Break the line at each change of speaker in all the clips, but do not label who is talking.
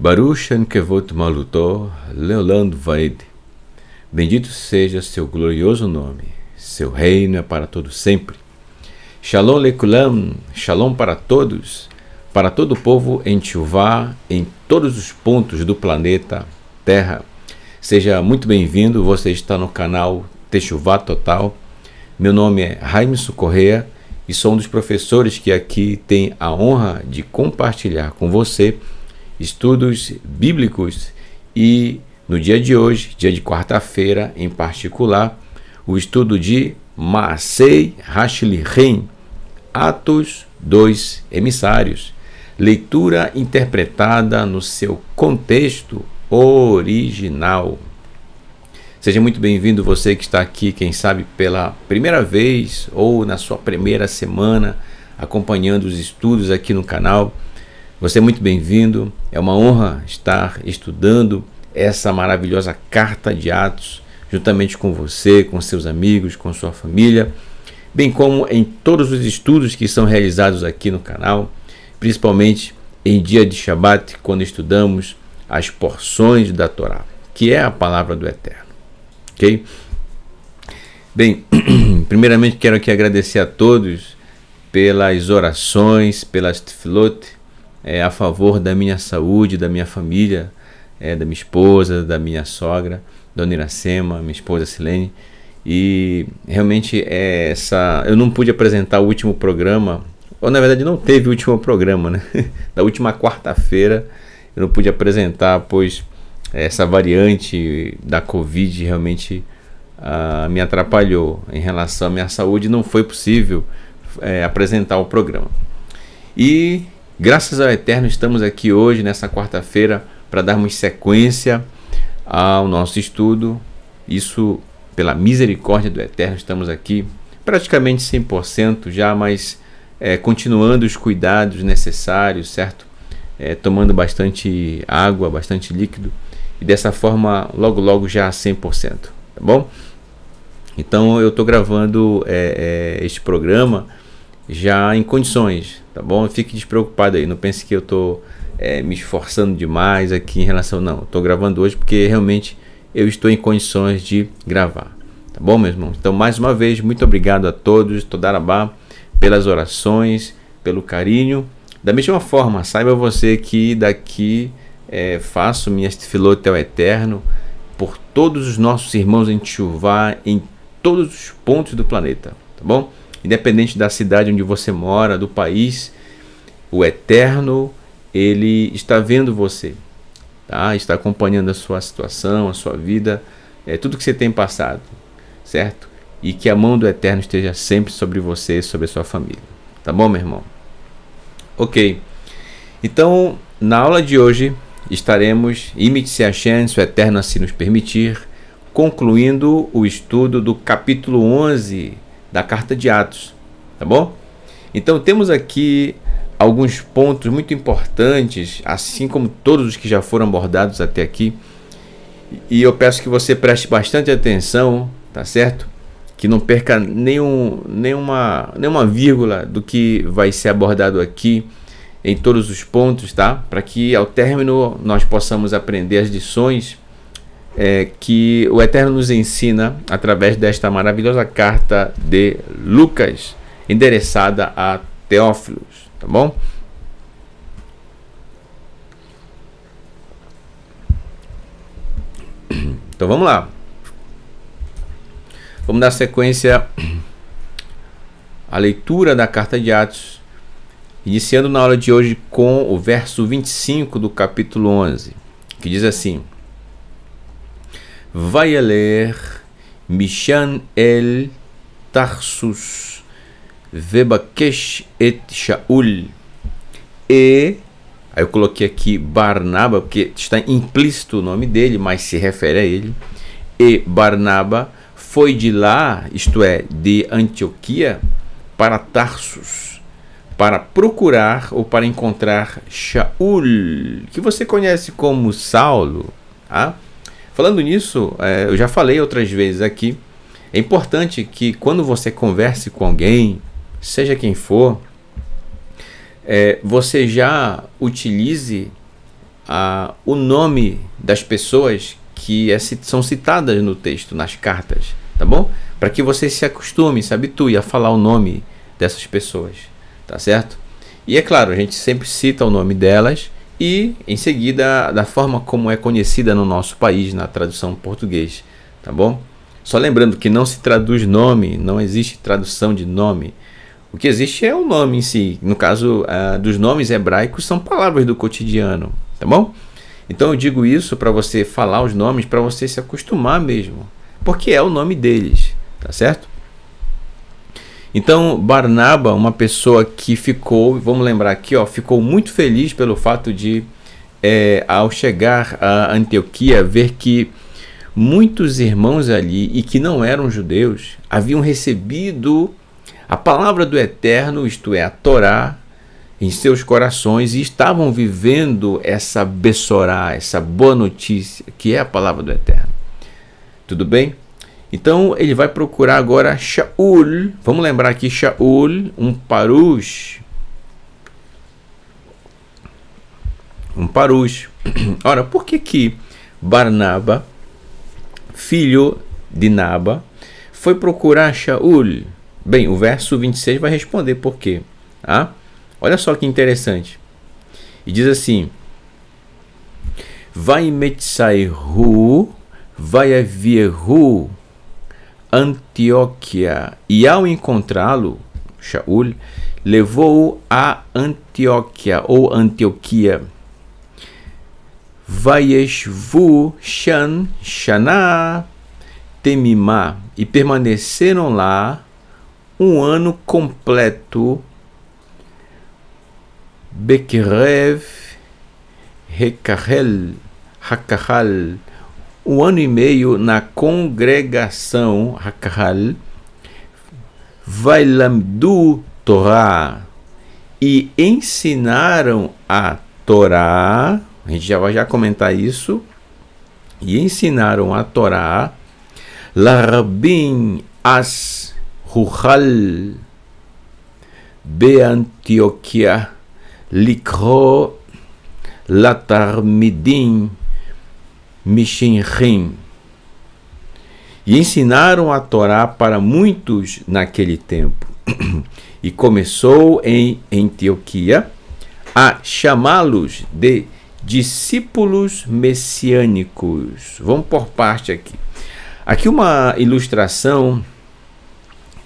Baruch Kevot Maluto Leoland Vaid. Bendito seja seu glorioso nome, seu reino é para todo sempre. Shalom Lekulam, Shalom para todos, para todo o povo em Teshuvá, em todos os pontos do planeta Terra. Seja muito bem-vindo, você está no canal Teshuvá Total. Meu nome é Raimson Correa e sou um dos professores que aqui tem a honra de compartilhar com você estudos bíblicos e no dia de hoje, dia de quarta-feira em particular, o estudo de Maasei Hashlichim, Atos dos Emissários, leitura interpretada no seu contexto original. Seja muito bem-vindo você que está aqui, quem sabe pela primeira vez ou na sua primeira semana acompanhando os estudos aqui no canal. Você é muito bem-vindo, é uma honra estar estudando essa maravilhosa carta de Atos juntamente com você, com seus amigos, com sua família, bem como em todos os estudos que são realizados aqui no canal, principalmente em dia de Shabat, quando estudamos as porções da Torá, que é a palavra do Eterno. Ok? Bem, primeiramente quero aqui agradecer a todos pelas orações, pelas tefilot, a favor da minha saúde, da minha família, da minha esposa, da minha sogra, Dona Iracema, minha esposa Silene. E realmente eu não pude apresentar o último programa, ou na verdade não teve o último programa, né? Da última quarta-feira eu não pude apresentar, pois essa variante da Covid realmente me atrapalhou em relação à minha saúde, não foi possível apresentar o programa. E graças ao Eterno estamos aqui hoje, nessa quarta-feira, para darmos sequência ao nosso estudo. Isso pela misericórdia do Eterno, estamos aqui praticamente 100% já, mas continuando os cuidados necessários, certo? Tomando bastante água, bastante líquido, e dessa forma logo logo já 100%, tá bom? Então eu estou gravando este programa já em condições, tá bom? Fique despreocupado aí, não pense que eu estou me esforçando demais aqui em relação, não, estou gravando hoje porque realmente eu estou em condições de gravar, tá bom, meu irmão? Então, mais uma vez, muito obrigado a todos, Todarabá, pelas orações, pelo carinho. Da mesma forma, saiba você que daqui faço minhas tefilot ao Eterno por todos os nossos irmãos em Teshuvá, em todos os pontos do planeta, tá bom? Independente da cidade onde você mora, do país, o Eterno, ele está vendo você, tá? Está acompanhando a sua situação, a sua vida, tudo que você tem passado, certo? E que a mão do Eterno esteja sempre sobre você e sobre a sua família, tá bom, meu irmão? Ok, então na aula de hoje estaremos, Imit-se Hashem, se o Eterno assim nos permitir, concluindo o estudo do capítulo 11 da carta de Atos, tá bom? Então temos aqui alguns pontos muito importantes, assim como todos os que já foram abordados até aqui, e eu peço que você preste bastante atenção, tá certo? Que não perca nenhuma vírgula do que vai ser abordado aqui em todos os pontos, tá? Para que ao término nós possamos aprender as lições que o Eterno nos ensina através desta maravilhosa carta de Lucas, endereçada a Teófilos, tá bom? Então vamos lá. Vamos dar sequência à leitura da carta de Atos, iniciando na aula de hoje com o verso 25 do capítulo 11, que diz assim: Vayaler Mishan el Tarsus Vebakesh et Shaul. E aí eu coloquei aqui Barnaba, porque está implícito o nome dele, mas se refere a ele. E Barnaba foi de lá, isto é, de Antioquia, para Tarsus, para procurar ou para encontrar Shaul, que você conhece como Saulo, tá? Falando nisso, eu já falei outras vezes aqui, é importante que quando você converse com alguém, seja quem for, você já utilize o nome das pessoas que são citadas no texto, nas cartas, tá bom? Para que você se acostume, se habitue a falar o nome dessas pessoas, tá certo? E é claro, a gente sempre cita o nome delas e em seguida da forma como é conhecida no nosso país, na tradução português, tá bom? Só lembrando que não se traduz nome, não existe tradução de nome. O que existe é o nome em si. No caso dos nomes hebraicos, são palavras do cotidiano, tá bom? Então eu digo isso para você falar os nomes, para você se acostumar mesmo, porque é o nome deles, tá certo? Então Barnaba, uma pessoa que ficou, vamos lembrar aqui, ó, ficou muito feliz pelo fato de, ao chegar a Antioquia, ver que muitos irmãos ali, e que não eram judeus, haviam recebido a palavra do Eterno, isto é, a Torá, em seus corações, e estavam vivendo essa Bessorá, essa boa notícia, que é a palavra do Eterno. Tudo bem? Então ele vai procurar agora Shaul. Vamos lembrar aqui, Shaul, um parush. Um parush. Ora, por que Barnaba, filho de Naba, foi procurar Shaul? Bem, o verso 26 vai responder por quê. Tá? Olha só que interessante. E diz assim: vai metzaihu, vai aviehu Antioquia, e ao encontrá-lo, Shaul levou-o a Antioquia ou Antioquia. Vayeshvu shan shana temimá, e permaneceram lá um ano completo. Bekerev Hakahal, um ano e meio na congregação Hakahal. Vailamdu Torá, e ensinaram a Torá. A gente já vai comentar isso. E ensinaram a Torá. Larabim as Ruhal Beantioquia Likro Latarmidim Mishinrim, e ensinaram a Torá para muitos naquele tempo. E começou em Antioquia a chamá-los de discípulos messiânicos. Vamos por parte aqui. Aqui uma ilustração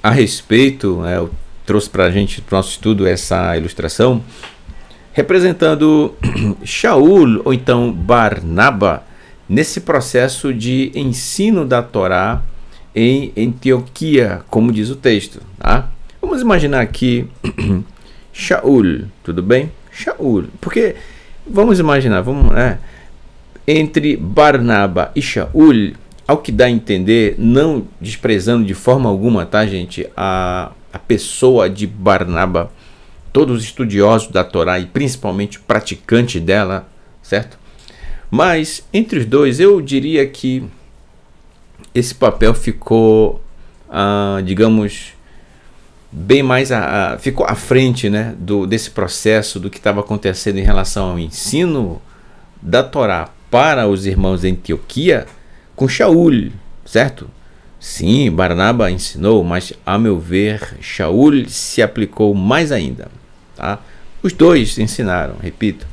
a respeito, eu trouxe para a gente, para o nosso estudo, essa ilustração representando Shaul, ou então Barnaba, nesse processo de ensino da Torá em Antioquia, como diz o texto. Tá? Vamos imaginar aqui Shaul, tudo bem? Shaul, porque vamos imaginar, entre Barnaba e Shaul, ao que dá a entender, não desprezando de forma alguma, tá, gente, a pessoa de Barnaba, todos os estudiosos da Torá e principalmente praticantes dela, certo? Mas entre os dois eu diria que esse papel ficou, digamos, bem mais ficou à frente, né, desse processo do que estava acontecendo em relação ao ensino da Torá para os irmãos de Antioquia com Shaul, certo? Sim, Barnaba ensinou, mas a meu ver Shaul se aplicou mais ainda, tá? Os dois ensinaram, repito.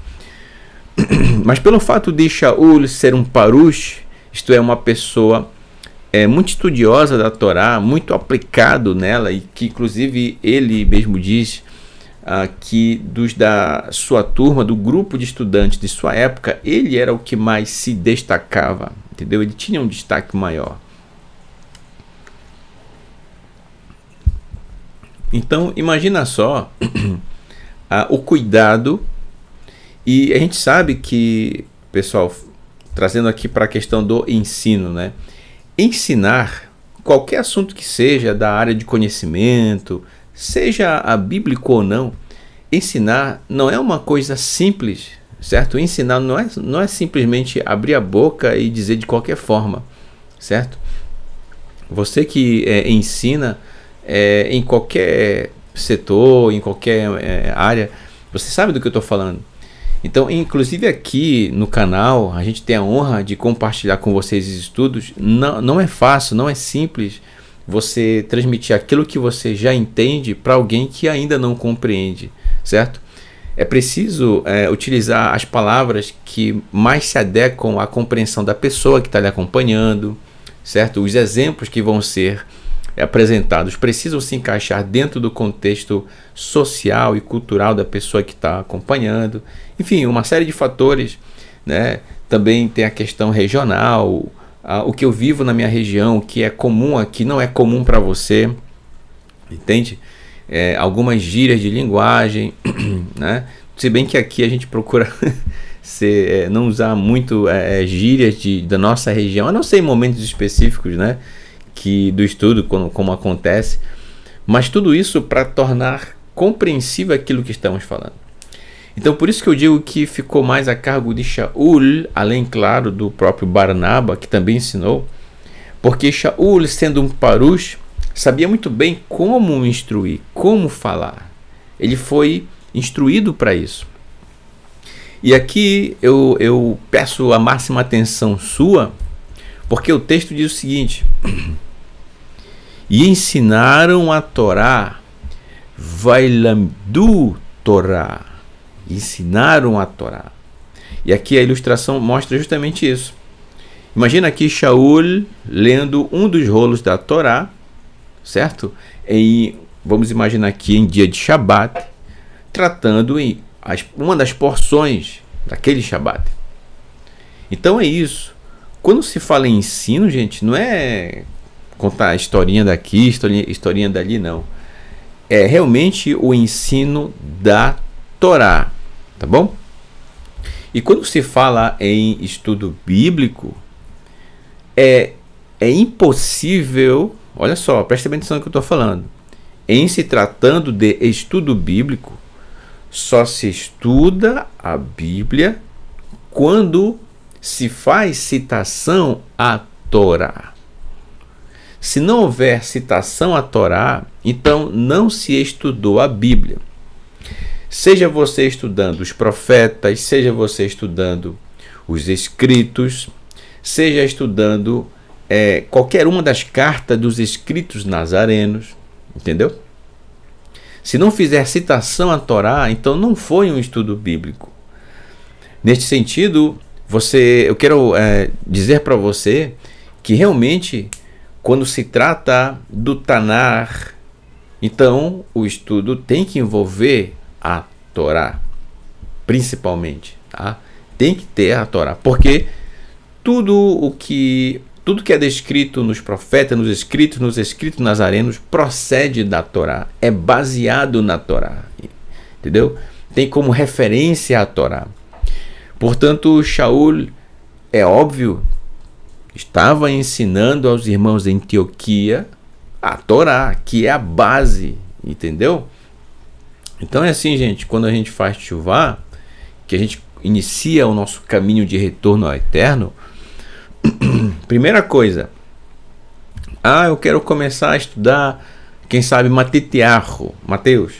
Mas pelo fato de Shaul ser um parush, isto é, uma pessoa muito estudiosa da Torá, muito aplicado nela, e que inclusive ele mesmo diz que da sua turma, do grupo de estudantes de sua época, ele era o que mais se destacava, entendeu? Ele tinha um destaque maior. Então imagina só o cuidado. E a gente sabe que, pessoal, trazendo aqui para a questão do ensino, né? Ensinar qualquer assunto que seja da área de conhecimento, seja a bíblico ou não, ensinar não é uma coisa simples, certo? Ensinar não é simplesmente abrir a boca e dizer de qualquer forma, certo? Você que ensina em qualquer setor, em qualquer área, você sabe do que eu estou falando. Então, inclusive aqui no canal, a gente tem a honra de compartilhar com vocês os estudos. Não é fácil, não é simples você transmitir aquilo que você já entende para alguém que ainda não compreende, certo? É preciso utilizar as palavras que mais se adequam à compreensão da pessoa que está lhe acompanhando, certo? Os exemplos que vão ser apresentados precisam se encaixar dentro do contexto social e cultural da pessoa que está acompanhando. Enfim, uma série de fatores, né? Também tem a questão regional, o que eu vivo na minha região, o que é comum aqui não é comum para você, entende? Algumas gírias de linguagem, né? Se bem que aqui a gente procura não usar muito gírias da nossa região, a não ser em momentos específicos, né? Do estudo, como acontece, mas tudo isso para tornar compreensível aquilo que estamos falando. Então, por isso que eu digo que ficou mais a cargo de Shaul, além, claro, do próprio Barnaba, que também ensinou, porque Shaul, sendo um parush, sabia muito bem como instruir, como falar. Ele foi instruído para isso. E aqui eu peço a máxima atenção sua, porque o texto diz o seguinte: e ensinaram a Torá, Vailamdu Torá. Ensinaram a Torá. E aqui a ilustração mostra justamente isso. Imagina aqui Shaul lendo um dos rolos da Torá, certo? Vamos imaginar aqui em dia de Shabat, tratando uma das porções daquele Shabat. Então é isso. Quando se fala em ensino, gente, não é contar a historinha daqui, historinha dali, não. É realmente o ensino da Torá, tá bom? E quando se fala em estudo bíblico, é impossível, olha só, presta bem atenção no que eu estou falando. Em se tratando de estudo bíblico, só se estuda a Bíblia quando se faz citação à Torá. Se não houver citação à Torá, então não se estudou a Bíblia. Seja você estudando os profetas, seja você estudando os escritos, seja estudando qualquer uma das cartas dos escritos nazarenos, entendeu? Se não fizer citação à Torá, então não foi um estudo bíblico. Neste sentido, eu quero dizer para você que realmente, quando se trata do Tanar, então o estudo tem que envolver a Torá, principalmente, tá? Tem que ter a Torá, porque tudo que é descrito nos profetas, nos escritos nazarenos, procede da Torá, é baseado na Torá, entendeu? Tem como referência a Torá. Portanto, Shaul, é óbvio, estava ensinando aos irmãos de Antioquia a Torá, que é a base, entendeu? Então é assim, gente, quando a gente faz Teshuvá, que a gente inicia o nosso caminho de retorno ao Eterno, primeira coisa, eu quero começar a estudar, quem sabe, Mateus.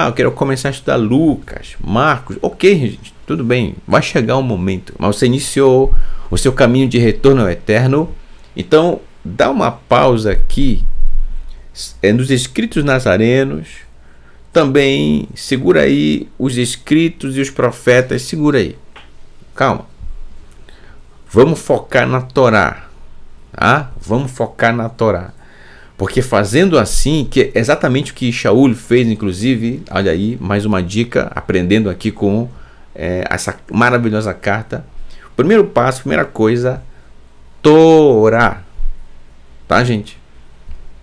Eu quero começar a estudar Lucas, Marcos. Ok, gente, tudo bem, vai chegar um momento, mas você iniciou o seu caminho de retorno ao Eterno, então dá uma pausa aqui, nos escritos nazarenos, também segura aí os escritos e os profetas, segura aí, calma, vamos focar na Torá, tá? Vamos focar na Torá, porque fazendo assim, que é exatamente o que Shaul fez, inclusive, olha aí, mais uma dica, aprendendo aqui com essa maravilhosa carta. Primeiro passo, primeira coisa, Torá, tá, gente?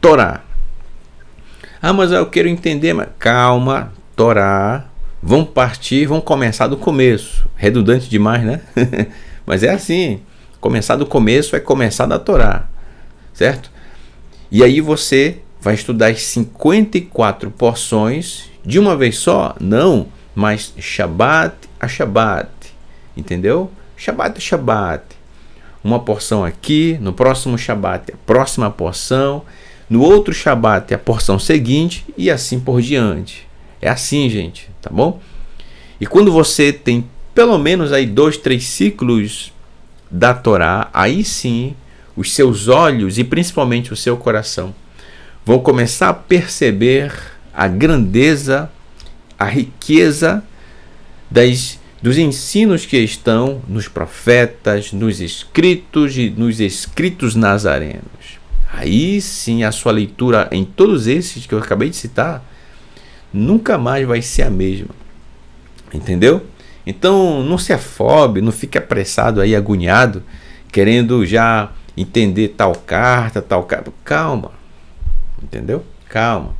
Torá. Mas eu quero entender, mas calma, Torá, vamos começar do começo, redundante demais, né? Mas é assim, começar do começo é começar da Torá, certo? E aí você vai estudar as 54 porções de uma vez só? Não, mas Shabat a Shabat, entendeu? Shabat a Shabat. Uma porção aqui, no próximo Shabat a próxima porção, no outro Shabat a porção seguinte e assim por diante. É assim, gente, tá bom? E quando você tem pelo menos aí 2, 3 ciclos da Torá, aí sim os seus olhos e principalmente o seu coração vão começar a perceber a grandeza, a riqueza dos ensinos que estão nos profetas, nos escritos e nos escritos nazarenos. Aí sim a sua leitura em todos esses que eu acabei de citar nunca mais vai ser a mesma. Entendeu? Então não se afobe, não fique apressado aí, agoniado, querendo já entender tal carta. Calma. Entendeu? Calma.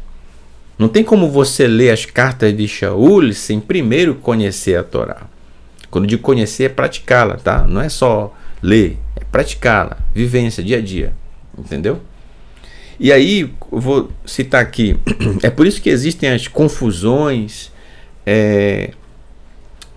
Não tem como você ler as cartas de Shaul sem primeiro conhecer a Torá. Quando digo conhecer é praticá-la, tá? Não é só ler, é praticá-la, vivência, dia a dia. Entendeu? E aí, eu vou citar aqui, é por isso que existem as confusões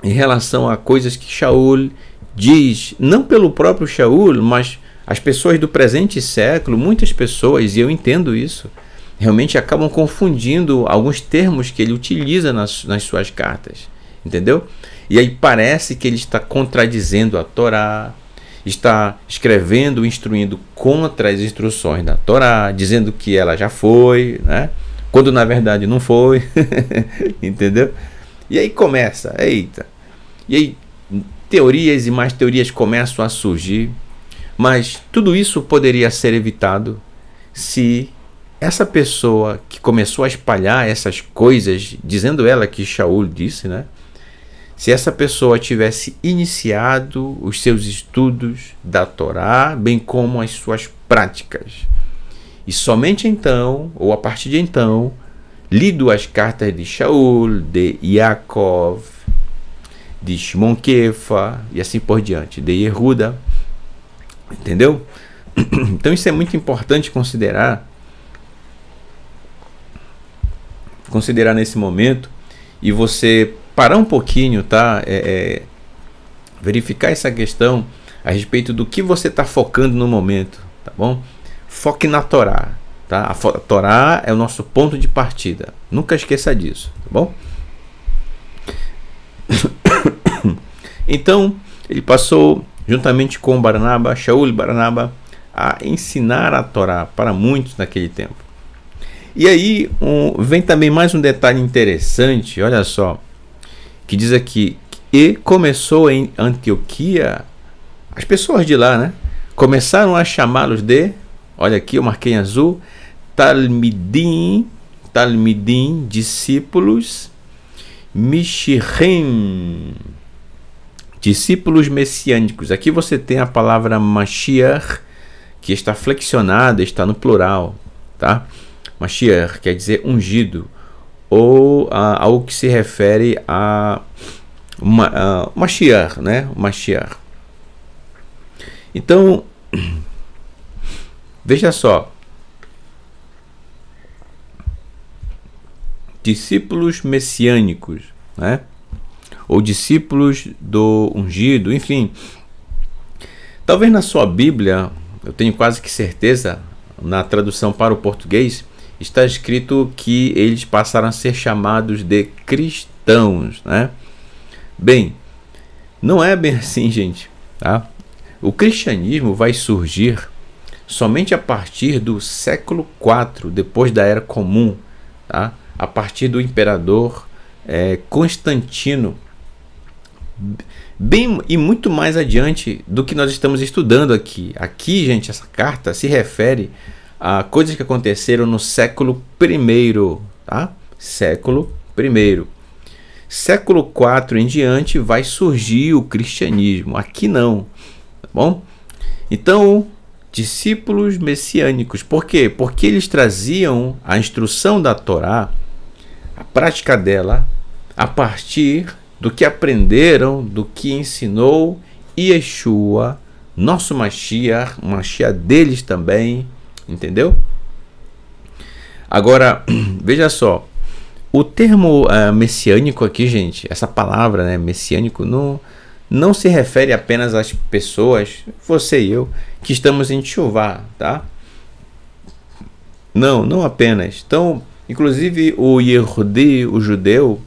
em relação a coisas que Shaul diz, não pelo próprio Shaul, mas as pessoas do presente século, muitas pessoas, e eu entendo isso, realmente acabam confundindo alguns termos que ele utiliza nas suas cartas, entendeu? E aí parece que ele está contradizendo a Torá, está escrevendo, instruindo contra as instruções da Torá, dizendo que ela já foi, né? Quando na verdade não foi, entendeu? E aí começa, eita, e aí teorias e mais teorias começam a surgir, mas tudo isso poderia ser evitado se essa pessoa que começou a espalhar essas coisas, dizendo ela que Shaul disse, né? Se essa pessoa tivesse iniciado os seus estudos da Torá, bem como as suas práticas, e somente então, ou a partir de então, lido as cartas de Shaul, de Yaakov, de Shimon Kefa e assim por diante, de Yehuda, entendeu? Então isso é muito importante considerar nesse momento, e você parar um pouquinho, tá? Verificar essa questão a respeito do que você está focando no momento, tá bom? Foque na Torá, tá? A Torá é o nosso ponto de partida, nunca esqueça disso, tá bom? Então ele passou juntamente com Barnaba, Shaul e Barnaba, a ensinar a Torá para muitos naquele tempo. E aí vem também mais um detalhe interessante, olha só, que diz aqui, e começou em Antioquia, as pessoas de lá, né, começaram a chamá-los de, olha aqui, eu marquei em azul, Talmidim, discípulos, Mishirim, discípulos messiânicos. Aqui você tem a palavra Mashiach, que está flexionada, está no plural, tá? Mashiach quer dizer ungido, ou algo que se refere a Mashiach, né? Mashiach. Então, veja só, discípulos messiânicos, né? Ou discípulos do ungido, enfim. Talvez na sua Bíblia, eu tenho quase que certeza, na tradução para o português, está escrito que eles passaram a ser chamados de cristãos, né? Bem, não é bem assim, gente, tá? O cristianismo vai surgir somente a partir do século IV, depois da Era Comum, tá? A partir do imperador Constantino, bem e muito mais adiante do que nós estamos estudando aqui. Aqui, gente, essa carta se refere a coisas que aconteceram no século I, tá? Século I. Século IV em diante vai surgir o cristianismo. Aqui não, tá bom? Então, discípulos messiânicos. Por quê? Porque eles traziam a instrução da Torá, a prática dela, a partir do que aprenderam, do que ensinou Yeshua, nosso Mashiach, o Mashiach deles também, entendeu? Agora, veja só, o termo messiânico aqui, gente, essa palavra, né, messiânico, não se refere apenas às pessoas, você e eu, que estamos em Teshuvá, tá? Não apenas. Então, inclusive o Yehudi, o judeu,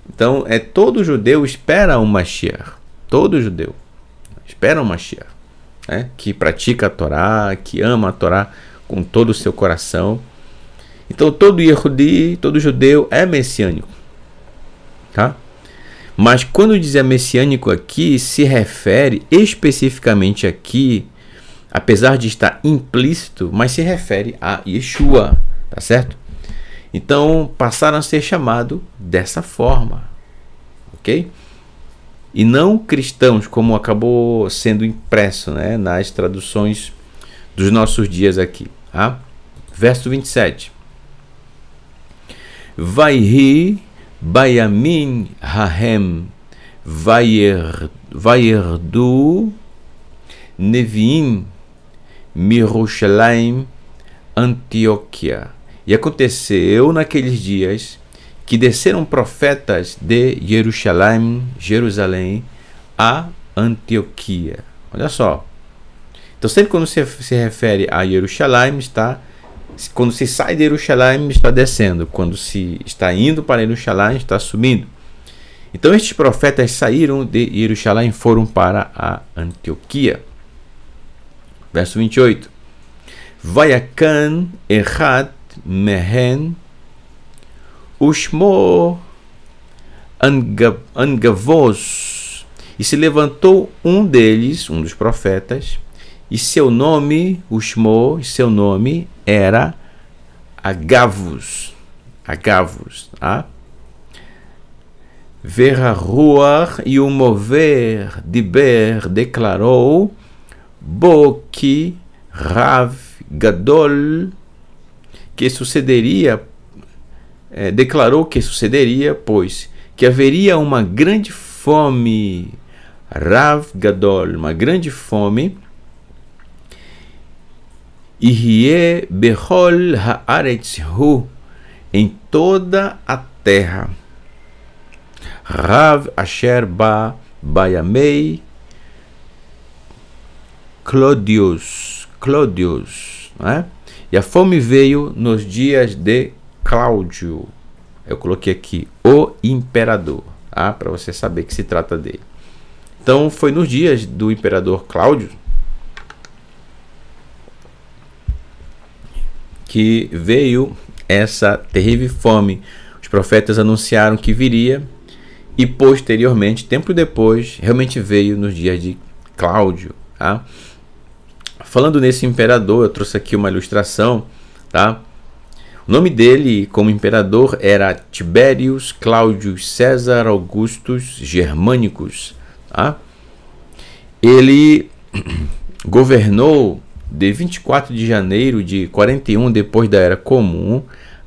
Então, todo judeu espera um Mashiach. Todo judeu espera um Mashiach, né? Que pratica a Torá, que ama a Torá com todo o seu coração. Então, todo Yehudi, todo judeu é messiânico, tá? Mas quando dizer messiânico aqui, se refere especificamente aqui, apesar de estar implícito, mas se refere a Yeshua, tá certo? Então, passaram a ser chamados dessa forma, ok? E não cristãos, como acabou sendo impresso, né, nas traduções dos nossos dias aqui. Tá? Verso 27. Vaihi bayamin hahem vayerdu neviim mirushalayim Antioquia. E aconteceu naqueles dias que desceram profetas de Jerusalém, a Antioquia. Olha só. Então, sempre quando se refere a Jerusalém, quando se sai de Jerusalém, está descendo. Quando se está indo para Jerusalém, está subindo. Então, estes profetas saíram de Jerusalém e foram para a Antioquia. Verso 28. Vayakan echad mehen ushmo angavos. E se levantou um deles, um dos profetas, e seu nome, Ushmo, e seu nome era Agavos. Agavos, tá? Verruar e o mover diber declarou Boki Rav Gadol, que sucederia, declarou que sucederia, pois que haveria uma grande fome, Rav Gadol, uma grande fome, Ihye Bechol Haaretz Hu, em toda a terra, Rav Asher Ba Bayamei Clodius, né? E a fome veio nos dias de Cláudio. Eu coloquei aqui o imperador, tá? Para você saber que se trata dele. Então foi nos dias do imperador Cláudio que veio essa terrível fome. Os profetas anunciaram que viria e posteriormente, tempo depois, realmente veio nos dias de Cláudio, tá? Falando nesse imperador, eu trouxe aqui uma ilustração, tá? O nome dele como imperador era Tiberius Claudius César Augustus Germânicos, tá? Ele governou de 24 de janeiro de 41 depois da Era Comum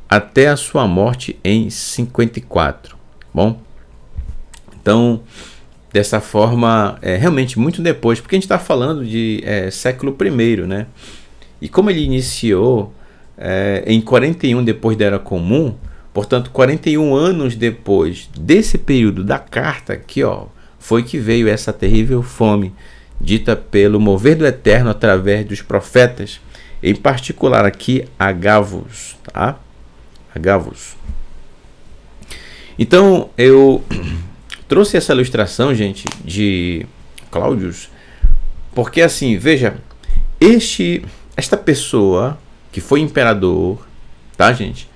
até a sua morte em 54. Bom, então dessa forma, realmente muito depois, porque a gente está falando de século I, né? E como ele iniciou em 41 depois da Era Comum, portanto 41 anos depois desse período da carta aqui, ó, foi que veio essa terrível fome dita pelo mover do Eterno através dos profetas, em particular aqui Agavos, tá? Agavos. Então eu trouxe essa ilustração, gente, de Cláudios, porque assim, veja, esta pessoa que foi imperador, tá, gente?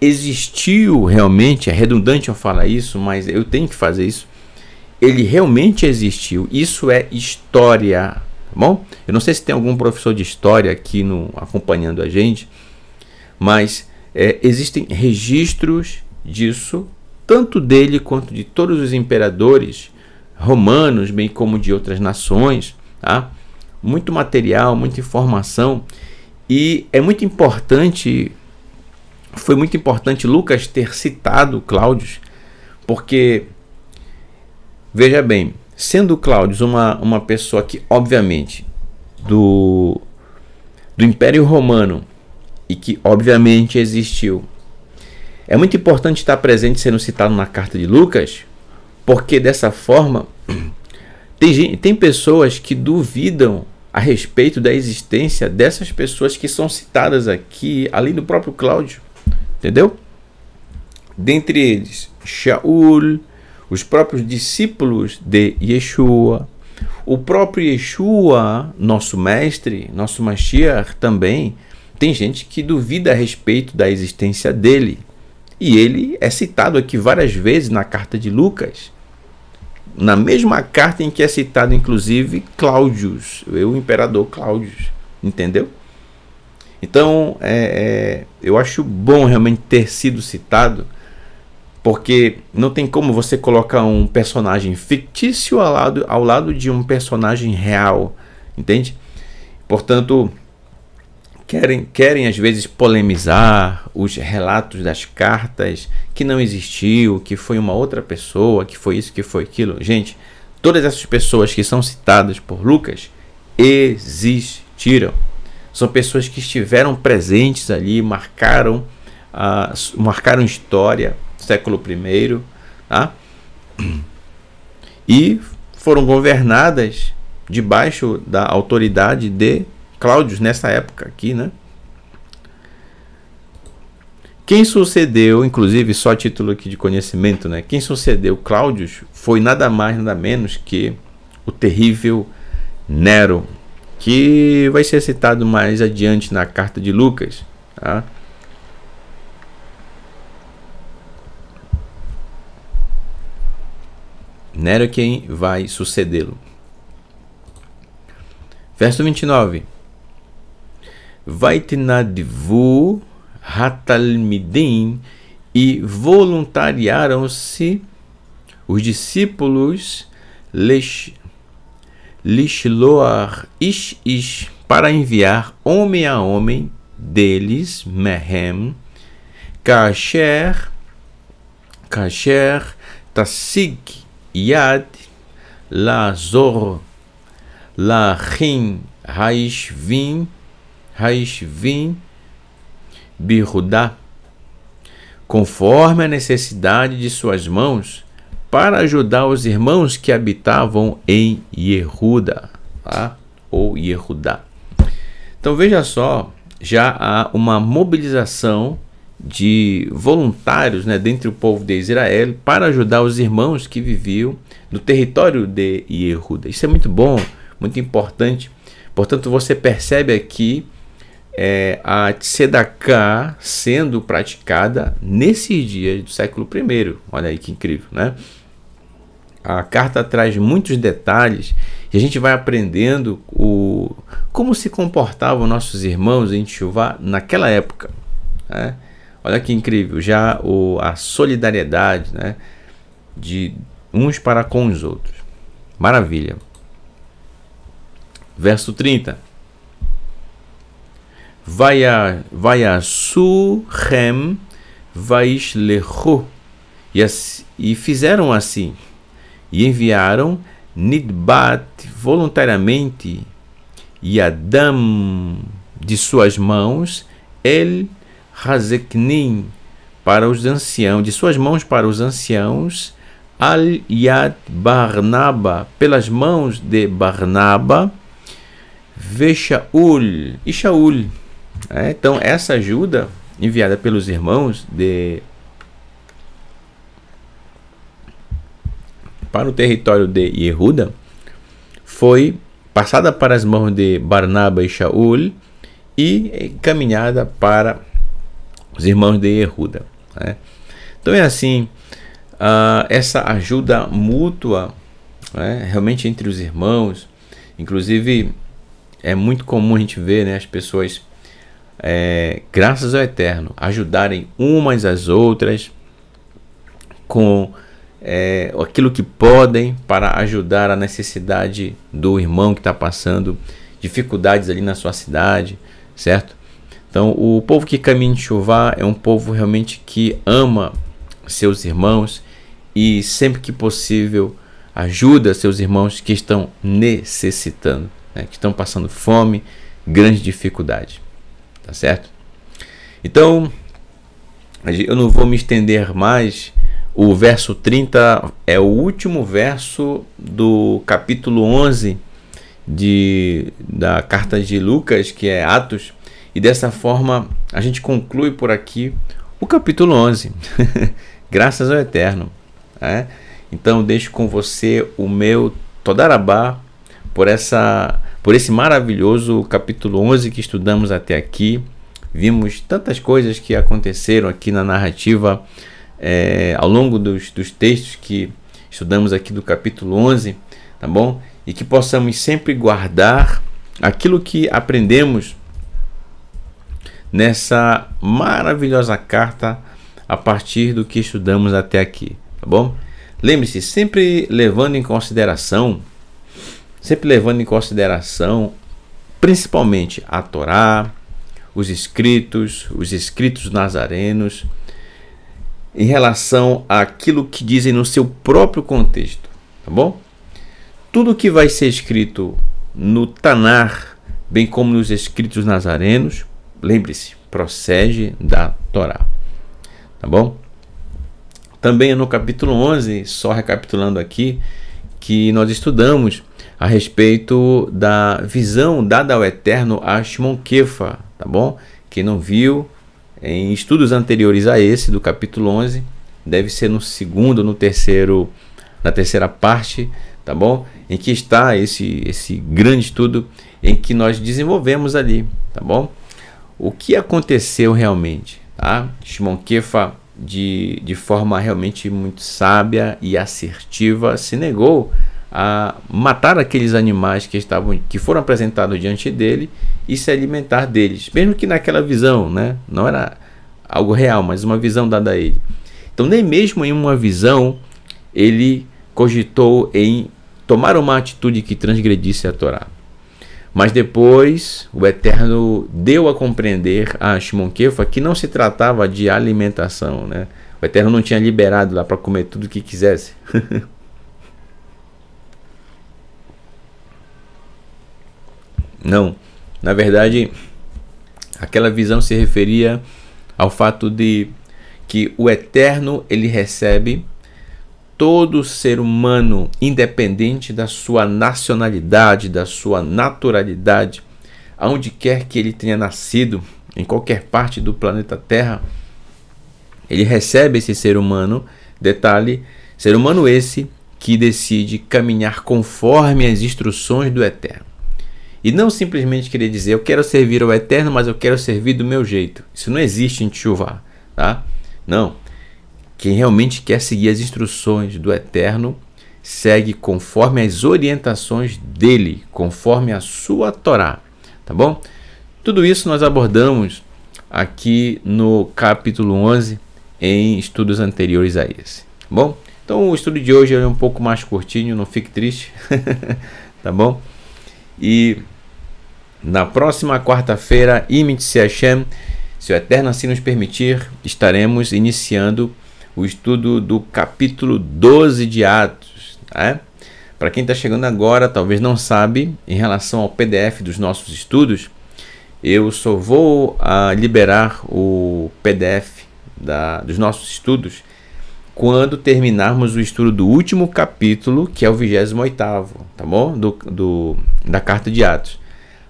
Existiu realmente, é redundante eu falar isso, mas eu tenho que fazer isso. Ele realmente existiu, isso é história, tá bom? Eu não sei se tem algum professor de história aqui acompanhando a gente, mas existem registros disso, tanto dele quanto de todos os imperadores romanos, bem como de outras nações, tá? Muito material, muita informação, e é muito importante, foi muito importante Lucas ter citado Cláudio, porque veja bem, sendo Cláudio uma pessoa que obviamente do Império Romano e que obviamente existiu, é muito importante estar presente sendo citado na carta de Lucas, porque dessa forma tem pessoas que duvidam a respeito da existência dessas pessoas que são citadas aqui, além do próprio Cláudio, entendeu? dentre eles Shaul, os próprios discípulos de Yeshua, o próprio Yeshua, nosso mestre, nosso Mashiach também, tem gente que duvida a respeito da existência dele. E ele é citado aqui várias vezes na carta de Lucas, na mesma carta em que é citado inclusive Cláudius, o imperador Cláudius, entendeu? Então, eu acho bom realmente ter sido citado, porque não tem como você colocar um personagem fictício ao lado de um personagem real, entende? Portanto, querem às vezes polemizar os relatos das cartas, que não existiu, que foi uma outra pessoa, que foi isso, que foi aquilo. Gente, todas essas pessoas que são citadas por Lucas existiram. São pessoas que estiveram presentes ali, marcaram história, século I, tá? E foram governadas debaixo da autoridade de Cláudio nessa época aqui, né? Quem sucedeu, inclusive, só a título aqui de conhecimento, né? Quem sucedeu Cláudio foi nada mais, nada menos que o terrível Nero, que vai ser citado mais adiante na carta de Lucas, tá? Nero é quem vai sucedê-lo. Verso 29. Vaitnadvu hatalmidim, e voluntariaram-se os discípulos lishloar ish para enviar homem a homem deles, mehem, kasher tasig yad lazor lachim haishvin birudá, conforme a necessidade de suas mãos, para ajudar os irmãos que habitavam em Yehuda, tá? Ou Yehudá. Então veja só, já há uma mobilização de voluntários, né, dentre o povo de Israel para ajudar os irmãos que viviam no território de Yehuda. Isso é muito bom, muito importante. Portanto, você percebe aqui a Tzedaká sendo praticada nesses dias do século I. Olha aí que incrível, né? A carta traz muitos detalhes e a gente vai aprendendo como se comportavam nossos irmãos em Teshuvá naquela época, né? Olha que incrível, já a solidariedade, né, de uns para com os outros. Maravilha. Verso 30. Vayasuchem vaishlechu, e fizeram assim, e enviaram Nidbat voluntariamente, e Adam de suas mãos, El Hazeknin para os anciãos, de suas mãos para os anciãos, Al-Yad Barnaba, pelas mãos de Barnaba, Veshaul e Shaul. Então, essa ajuda enviada pelos irmãos para o território de Yehuda foi passada para as mãos de Barnaba e Shaul e encaminhada para os irmãos de Yehuda, né? Então é assim, essa ajuda mútua, né, realmente entre os irmãos. Inclusive é muito comum a gente ver, né, as pessoas, graças ao Eterno, ajudarem umas às outras com aquilo que podem para ajudar a necessidade do irmão que está passando dificuldades ali na sua cidade, certo? Então, o povo que caminha em Teshuvá é um povo realmente que ama seus irmãos e sempre que possível ajuda seus irmãos que estão necessitando, né, que estão passando fome, grande dificuldade, tá certo? Então, eu não vou me estender mais. O verso 30 é o último verso do capítulo 11 da carta de Lucas, que é Atos, e dessa forma a gente conclui por aqui o capítulo 11, graças ao Eterno. Né? Então deixo com você o meu Todarabá por esse maravilhoso capítulo 11 que estudamos até aqui. Vimos tantas coisas que aconteceram aqui na narrativa ao longo dos textos que estudamos aqui do capítulo 11, tá bom? E que possamos sempre guardar aquilo que aprendemos nessa maravilhosa carta a partir do que estudamos até aqui, tá bom? Lembre-se, sempre levando em consideração, principalmente a Torá, os escritos nazarenos, em relação àquilo que dizem no seu próprio contexto, tá bom? Tudo que vai ser escrito no Tanar, bem como nos escritos nazarenos, lembre-se, procede da Torá, tá bom? Também no capítulo 11, só recapitulando aqui, que nós estudamos a respeito da visão dada ao Eterno a Shimon Kefa, tá bom? Quem não viu, em estudos anteriores a esse, do capítulo 11, deve ser no segundo, na terceira parte, tá bom? Em que está esse grande estudo em que nós desenvolvemos ali, tá bom? O que aconteceu realmente, tá? Shimon Kefa, de forma realmente muito sábia e assertiva, se negou a matar aqueles animais que foram apresentados diante dele e se alimentar deles, mesmo que naquela visão, né? Não era algo real, mas uma visão dada a ele. Então, nem mesmo em uma visão ele cogitou em tomar uma atitude que transgredisse a Torá. Mas depois o Eterno deu a compreender a Shimon Kefa que não se tratava de alimentação, né? O Eterno não tinha liberado lá para comer tudo o que quisesse. Não, na verdade, aquela visão se referia ao fato de que o Eterno, ele recebe todo ser humano, independente da sua nacionalidade, da sua naturalidade, aonde quer que ele tenha nascido, em qualquer parte do planeta Terra, ele recebe esse ser humano, detalhe, ser humano esse que decide caminhar conforme as instruções do Eterno. E não simplesmente querer dizer, eu quero servir ao Eterno, mas eu quero servir do meu jeito. Isso não existe em Teshuvá, tá? Não. Quem realmente quer seguir as instruções do Eterno, segue conforme as orientações dele, conforme a sua Torá, tá bom? Tudo isso nós abordamos aqui no capítulo 11, em estudos anteriores a esse, tá bom? Então o estudo de hoje é um pouco mais curtinho, não fique triste, tá bom? E na próxima quarta-feira, Imit-se Hashem, se o Eterno assim nos permitir, estaremos iniciando o estudo do capítulo 12 de Atos. Tá? Para quem está chegando agora, talvez não sabe, em relação ao PDF dos nossos estudos, eu só vou liberar o PDF dos nossos estudos quando terminarmos o estudo do último capítulo, que é o 28º, tá bom? Da Carta de Atos.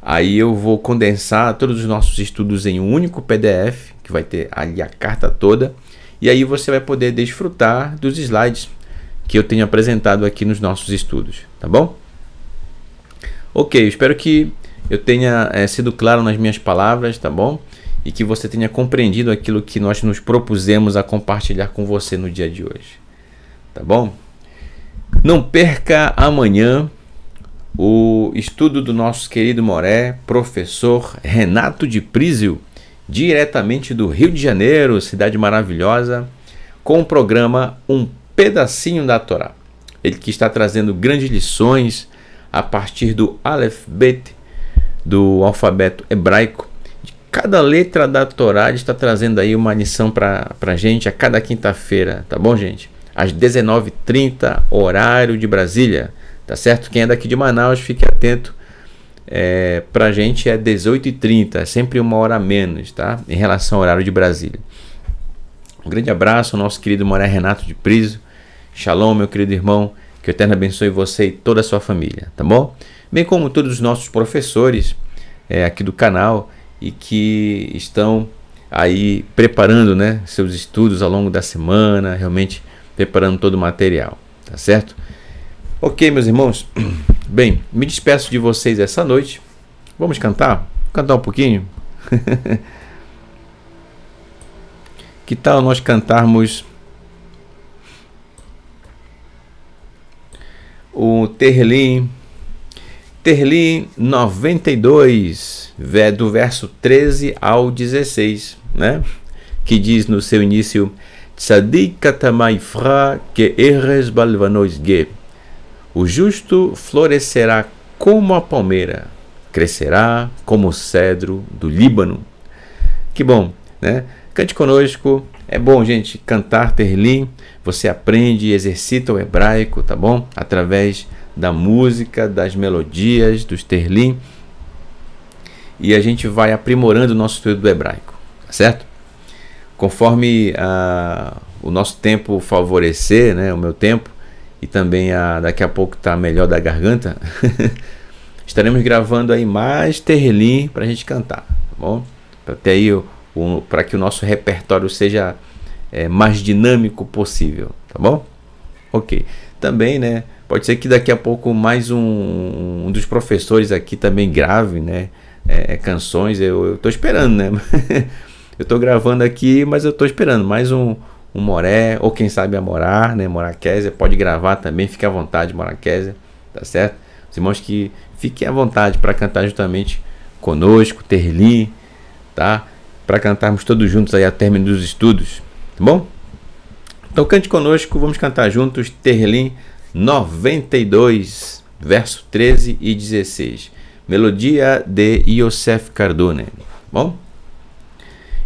Aí eu vou condensar todos os nossos estudos em um único PDF, que vai ter ali a carta toda, e aí você vai poder desfrutar dos slides que eu tenho apresentado aqui nos nossos estudos, tá bom? Ok, espero que eu tenha sido claro nas minhas palavras, tá bom? E que você tenha compreendido aquilo que nós nos propusemos a compartilhar com você no dia de hoje, tá bom? Não perca amanhã o estudo do nosso querido Moré, professor Renato de Prísio, diretamente do Rio de Janeiro, cidade maravilhosa, com o programa Um Pedacinho da Torá. Ele que está trazendo grandes lições a partir do Aleph Bet, do alfabeto hebraico. De cada letra da Torá, ele está trazendo aí uma lição para a gente a cada quinta-feira, tá bom, gente? Às 19h30, horário de Brasília. Tá certo? Quem é daqui de Manaus, fique atento. Pra gente é 18h30, sempre uma hora a menos, tá? Em relação ao horário de Brasília. Um grande abraço ao nosso querido Moré Renato de Prísio. Shalom, meu querido irmão. Que o Eterno abençoe você e toda a sua família, tá bom? Bem como todos os nossos professores aqui do canal e que estão aí preparando, né, seus estudos ao longo da semana, realmente preparando todo o material, tá certo? Ok, meus irmãos, bem, me despeço de vocês essa noite. Vamos cantar? Vou cantar um pouquinho? Que tal nós cantarmos o Terlim 92, do verso 13 ao 16, né? Que diz no seu início: Tzadik katamaifra que eres balvanois ge. O justo florescerá como a palmeira, crescerá como o cedro do Líbano. Que bom, né? Cante conosco. É bom, gente, cantar Terlim. Você aprende e exercita o hebraico, tá bom? Através da música, das melodias, dos Terlim. E a gente vai aprimorando o nosso estudo do hebraico, tá certo? Conforme o nosso tempo favorecer, né, o meu tempo, e também daqui a pouco tá melhor da garganta, estaremos gravando aí mais Terlim para a gente cantar, tá bom? Para ter aí para que o nosso repertório seja mais dinâmico possível, tá bom? Ok. Também, né? Pode ser que daqui a pouco mais um dos professores aqui também grave, né? Canções. Eu tô esperando, né? Eu tô gravando aqui, mas eu tô esperando mais um Moré, ou quem sabe a Morar, né? Moraquésia, pode gravar também, fique à vontade, Moraquésia, tá certo? Os irmãos que fiquem à vontade para cantar juntamente conosco, Terlim, tá? Para cantarmos todos juntos aí ao término dos estudos, tá bom? Então cante conosco, vamos cantar juntos Terlim 92, verso 13 e 16. Melodia de Yosef Cardone, tá bom?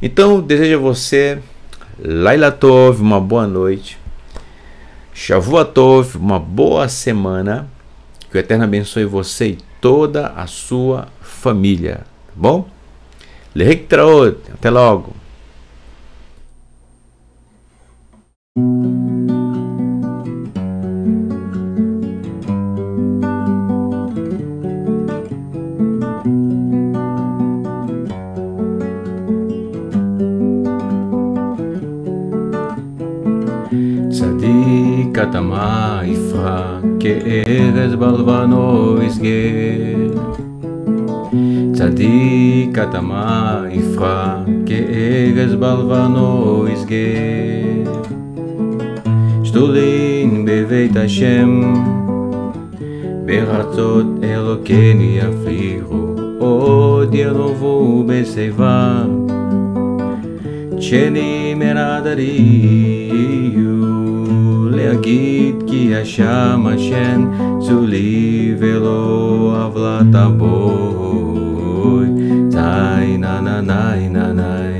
Então desejo a você Laila Tov, uma boa noite, Shavua Tov, uma boa semana, que o Eterno abençoe você e toda a sua família, tá bom? Lehektraot, até logo. Tzadik atama ifra ke'erez balvano isger. Tzadik atama ifra ke'erez balvano isger. Shtulin beveit Hashem beratzot Elokeni yafrichu od yelovu beseivah sheni meradariyu leagid ki Hashem Hashem zuli velo avlataboy tai na na na na na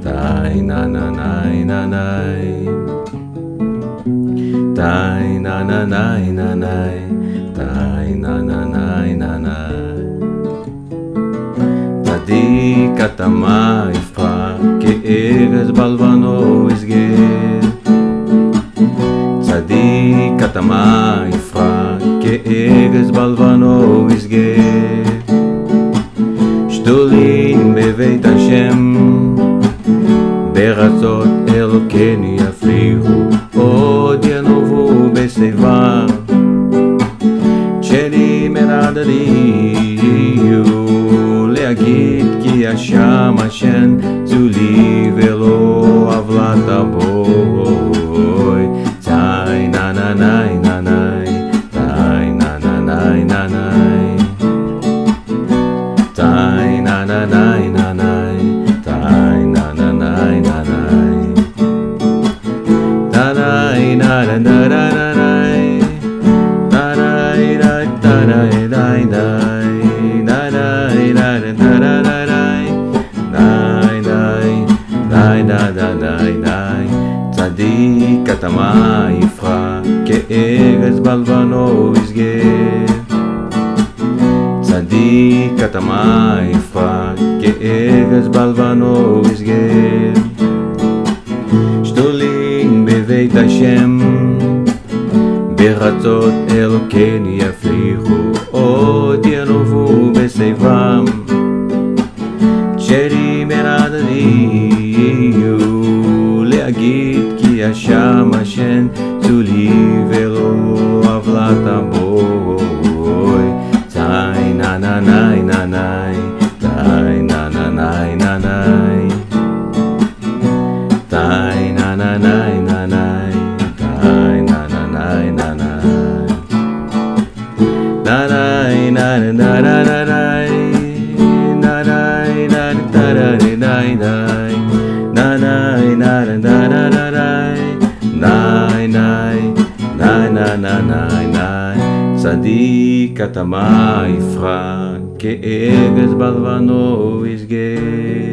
tai na na na na na tai na na na na na tai na na na na na Tzadik atama ifra ke'erez balvano isger. Tzadik atama ifra ke'erez balvano isger. Shtulin beveit Hashem beratzot Elokeni yafrichu od yelovu beseivah sheni meradariyu leagid ki Hashem Hashem zuli velo avlataboy tai na na na na na tai na na na na na tai na na na na na tai na na na na na ta na na na na Tzadik atama ifra ke'erez balvano isger. Tzadik atama ifra ke'erez balvano isger. Shtulin beveit Hashem beratzot Elokeni yafrichu od yelovu beseivah sheni meradariyu יגיד כי השם השן צולי ולא עוולת בוי תאי נה נה נאי נה נאי תאי נה נה נאי נה נאי תאי נה נה נאי נה נאי תאי נה נה נאי נה נאי נה נאי נה נה נה צדיק אתה מה יפרע כאגז בלבנו יסגר